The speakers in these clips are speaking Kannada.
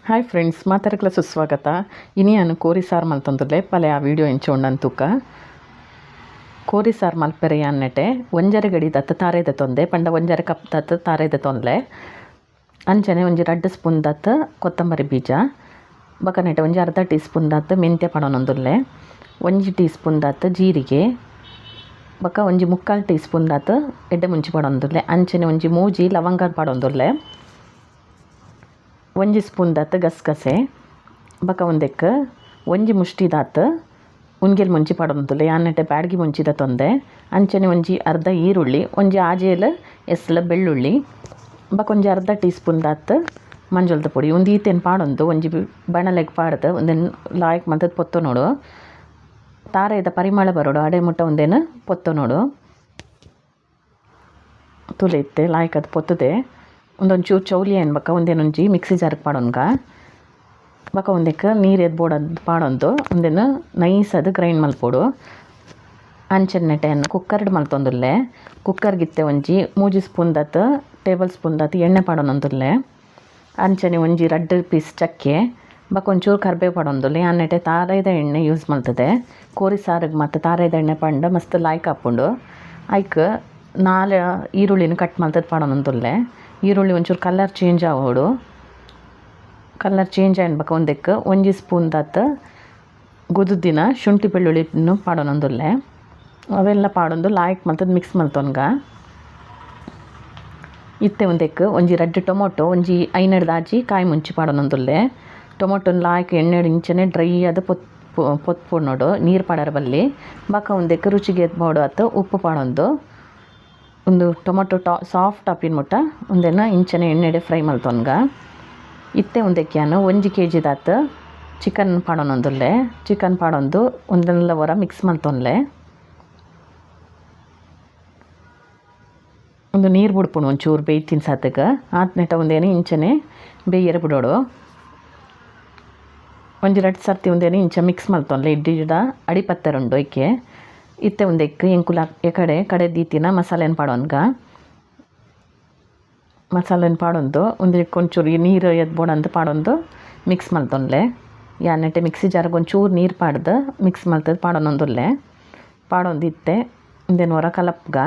ಹಾಯ್ ಫ್ರೆಂಡ್ಸ್, ಮಾತಾಡಕ್ಲ ಸುಸ್ವಾಗತ. ಇನಿ ನಾನು ಕೋರಿ ಸಾರು ಮಲ್ತೊಂದುಲ್ಲೆ ಪಲೆ ಆ ವಿಡಿಯೋ ಎಂಚೋಂಡಂತುಕ್ಕ ಕೋರಿ ಸಾರು ಮಲ್ಪೆರೆ ಅನ್ನೆಟೆ ಒಂಜರೆ ಗಡಿ ದತ್ತ ತಾರೆದ ತೊಂದೆ ಪಂಡ ಒಂಜರೆ ಕಪ್ ದತ್ತ ತಾರೆದ ತೊಂದೆ ಅಂಚನೆ ಒಂಜಿ 2 ಸ್ಪೂನ್ ದತ್ತ ಕೊತ್ತಂಬರಿ ಬೀಜ ಬಕನೆಟೆ ಒಂಜಿ ಅರ್ಧ ಟೀ ಸ್ಪೂನ್ ದತ್ತ ಮೆಂತ್ಯ ಪಡೊನೊಂದುಲ್ಲೆ, 1 ಟೀ ಸ್ಪೂನ್ ದತ್ತ ಜೀರಿಗೆ ಬಕ ಒಂಜಿ 3/4 ಟೀ ಸ್ಪೂನ್ ದತ್ತ ಎಡ್ಡೆ ಮುಂಚಿ ಪಡೊಂದುಲ್ಲೆ, ಅಂಚನೆ ಒಂಜಿ ಮೂಜಿ ಲವಂಗ ಪಡೊಂದುಲ್ಲೆ, 1 ಸ್ಪೂನ್ ದಾತ್ ಗಸಗಸೆ ಬಕ ಒಂದೆಕ್ 1 ಮುಷ್ಟಿ ದಾತ್ ಉನ್ಗೆಲ್ ಮುಂಚಿ ಪಡೊಂದುಲ್ಲೆ ಯಾನೆಟೆ ಬ್ಯಾಡ್ಗಿ ಮುಂಚಿದ ತೊಂದೆ, ಅಂಚನೆ ಒಂಜಿ ಅರ್ಧ ಈರುಳ್ಳಿ, ಒಂಜಿ ಆಜೇಲ ಎಸ್ಲ ಬೆಳ್ಳುಳ್ಳಿ ಬಕ ಒಂಜಿ ಅರ್ಧ ಟೀ ಸ್ಪೂನ್ ದಾತ್ ಮಂಜೊಲ್ದ ಪೊಡಿ ಒಂದು ಈತೆನ್ ಪಾಡೊಂದು ಒಂಜಿ ಬಣಲೆಗ್ ಪಾಡ್ದು ಒಂದೇನು ಲಾಯ್ಕ್ ಮಂತದ ಪೊತ್ತು ನೋಡು ತಾರೆದ ಪರಿಮಳ ಬರೋಡು ಅಡೆ ಮುಟ್ಟ ಒಂದೇನು ಪೊತ್ತು ನೋಡು ತುಲೆ ಇತ್ತೆ ಲಾಯ್ಕ್ ಅದು ಪೊತ್ತದೆ ಒಂದೊಂಚೂರು ಚೌಲಿ ಏನು ಬಕ ಒಂದೇನೊಂಜಿ ಮಿಕ್ಸಿ ಜಾರ್ಗೆ ಪಾಡೋನ್ಗ ಬಕ ಒಂದಕ್ಕೆ ನೀರು ಎದ್ಬೋಡದು ಪಾಡೊಂದು ಒಂದೇನು ನೈಸ್ ಅದು ಗ್ರೈಂಡ್ ಮಲ್ಪೋಡು. ಅಂಚೆನ್ನೆಟೆಯನ್ನು ಕುಕ್ಕರ್ಡ್ ಮಲ್ತೊಂದುಲ್ಲೆ, ಕುಕ್ಕರ್ಗಿತ್ತೆ ಒಂಜಿ 3 spoon Dutt table spoon Dutt ಎಣ್ಣೆ ಪಾಡೊನೊಂದುಲ್ಲೆ, ಅಂಚನೆ ಒಂಜಿ 2 ಪೀಸ್ ಚಕ್ಕೆ ಬಕ ಒಂಚೂರು ಕರ್ಬೇವು ಪಡೊಂದುಲ್ಲೆ. ಅನ್ನೆಟೆ ತಾರೆದ ಎಣ್ಣೆ ಯೂಸ್ ಮಾಡ್ತದೆ ಕೋರಿ ಸಾರಿಗೆ, ಮತ್ತು ತಾರೆದ ಎಣ್ಣೆ ಪಂಡ ಮಸ್ತ್ ಲಾಯ್ಕ್ ಹಾಕ್ಕೊಂಡು ಐಕ್ 4 ಈರುಳ್ಳಿನ ಕಟ್ ಮಾಡ್ತದೆ ಪಾಡೊನೊಂದುಲ್ಲೆ. ಈರುಳ್ಳಿ ಒಂಚೂರು ಕಲರ್ ಚೇಂಜ್ ಆಗೋಡು, ಕಲರ್ ಚೇಂಜ್ ಆಯ್ನ್ಬಕ ಒಂದಕ್ಕೆ 1 ಸ್ಪೂನ್ ದತ್ ಗುದುದಿನ ಶುಂಠಿ ಬೆಳ್ಳುಳ್ಳಿನೂ ಪಾಡೊನೊಂದುಲ್ಲೆ, ಅವೆಲ್ಲ ಪಾಡೊಂದು ಲಾಯ್ಕ್ ಮಲ್ತದ ಮಿಕ್ಸ್ ಮಲ್ತೊನ್ಗ ಇತ್ತೆ ಒಂದಕ್ಕೆ ಒಂಜಿ 2 ಟೊಮೊಟೊ ಒಂಜಿ 5 ದಾಜಿ ಕಾಯಿ ಮುಂಚಿ ಪಾಡೊನೊಂದುಲ್ಲೆ. ಟೊಮೊಟೊನ ಲಾಯ್ಕ್ ಎಣ್ಣೆ ಇಂಚನೆ ಡ್ರೈ ಅದು ಪೊತ್ಪೊಡು ನೋಡು ನೀರು ಪಾಡರ ಬಲ್ಲಿ ಬಕ ಒಂದಕ್ಕೆ ರುಚಿಗೆ ಎದ್ಬೋಡು ಆತು ಉಪ್ಪು ಪಾಡೊಂದು ಒಂದು ಟೊಮೊಟೊ ಸಾಫ್ಟ್ ಆಪಿನ ಮುಟ್ಟ ಒಂದೇನ ಇಂಚನೆ ಎಣ್ಣೆಡೆ ಫ್ರೈ ಮಲ್ತೊನ್ಗ ಇತ್ತೆ ಒಂದಕ್ಕೆ 1 kg ದಾತ್ ಚಿಕನ್ ಪಾಡೊನೊಂದುಲ್ಲೆ. ಚಿಕನ್ ಪಾಡೊಂದು ಒಂದೆಲ್ಲ ವರ ಮಿಕ್ಸ್ ಮಲ್ತೊನ್ಲೆ ಒಂದು ನೀರು ಬಿಡ್ಪುಣು ಒಂಚೂರು ಬೇಯ್ತಿನ ಸಾತಕ್ಕೆ ಆತ್ನೆಟ ಒಂದೇನು ಇಂಚನೆ ಬೇಯ್ಯರೆ ಬಿಡೋಡು ಒಂಜಿ 2 ಸರ್ತಿ ಒಂದೇನು ಇಂಚ ಮಿಕ್ಸ್ ಮಲ್ತೊನ್ಲೆ ಇಡ್ಡಿ ಗಿಡ ಅಡಿಪತ್ತರುಂಡು ಐಕೆ ಇತ್ತೆ ಒಂದಕ್ಕೆ ಎಂಕುಲ ಕಡೆ ದೀತಿನ ಮಸಾಲೆನ ಪಾಡೋನ್ಗ ಮಸಾಲೆನ ಪಾಡೊಂದು ಒಂದಕ್ಕೆ ಒಂಚೂರು ನೀರು ಎದ್ಬೋಡಂತ ಪಾಡೊಂದು ಮಿಕ್ಸ್ ಮಲ್ತೊನ್ಲೆ. ಯಾನೆಟೆ ಮಿಕ್ಸಿ ಜಾರ್ಗೆ ಒಂಚೂರು ನೀರು ಪಾಡ್ದು ಮಿಕ್ಸ್ ಮಲ್ತದ ಪಾಡೊನೊಂದುಲ್ಲೆ ಪಾಡೊಂದು ಇತ್ತೆ ಒಂದೇನು ಹೊರ ಕಲಪ್ಗ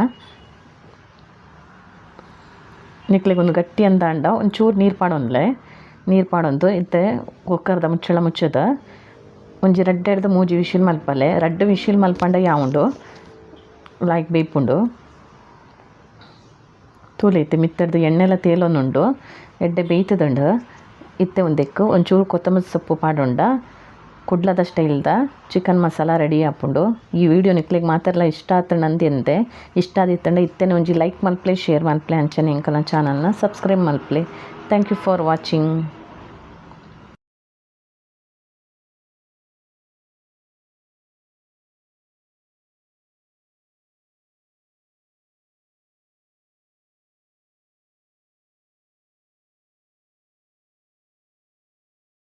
ನಿಕ್ಲಿಗೆ ಒಂದು ಗಟ್ಟಿ ಅಂದಾಂಡ ಒಂಚೂರು ನೀರು ಪಾಡೊನ್ಲೆ. ನೀರು ಪಾಡೊಂದು ಇತ್ತೆ ಕುಕ್ಕರ್ದ ಮುಚ್ಚಳ ಮುಚ್ಚದ ಒಂಜಿ 2-3 ವಿಶಿಲ್ ಮಲ್ಪಲೆ 2 ವಿಶಿಲ್ ಮಲ್ಪಂಡ ಯಾವುಂಡು ಲಾಯ್ಕ್ ಬೇಯ್ಪುಂಡು ತೂಲೈತೆ ಮಿತ್ತರ್ದು ಎಣ್ಣೆಲ್ಲ ತೇಲೊಂದುಂಡು ಎಡ್ಡೆ ಬೇಯ್ತದುಂಡು. ಇತ್ತೆ ಒಂದೆಕ್ಕು ಒಂಚೂರು ಕೊತ್ತಂಬರಿ ಸೊಪ್ಪು ಪಾಡೊಂಡ ಕುಡ್ಲದ ಸ್ಟೈಲ್ದ ಚಿಕನ್ ಮಸಾಲ ರೆಡಿ ಆಪುಂಡು. ಈ ವಿಡಿಯೋ ನಿಕ್ಲಿಗೆ ಮಾತೆಲ್ಲ ಇಷ್ಟ ಆತ ನಂದೆಂದೆ ಇಷ್ಟ ಆದಿತ್ತಂಡ ಇತ್ತೇನೆ ಒಂಜಿ ಲೈಕ್ ಮಲ್ಪ್ಲೆ ಶೇರ್ ಮಲ್ಪ್ಲೆ ಅಂಚನೆ ಎಂಕಲ ಚಾನಲ್ನ ಸಬ್ಸ್ಕ್ರೈಬ್ ಮಲ್ಪ್ಲೆ. Thank you for watching.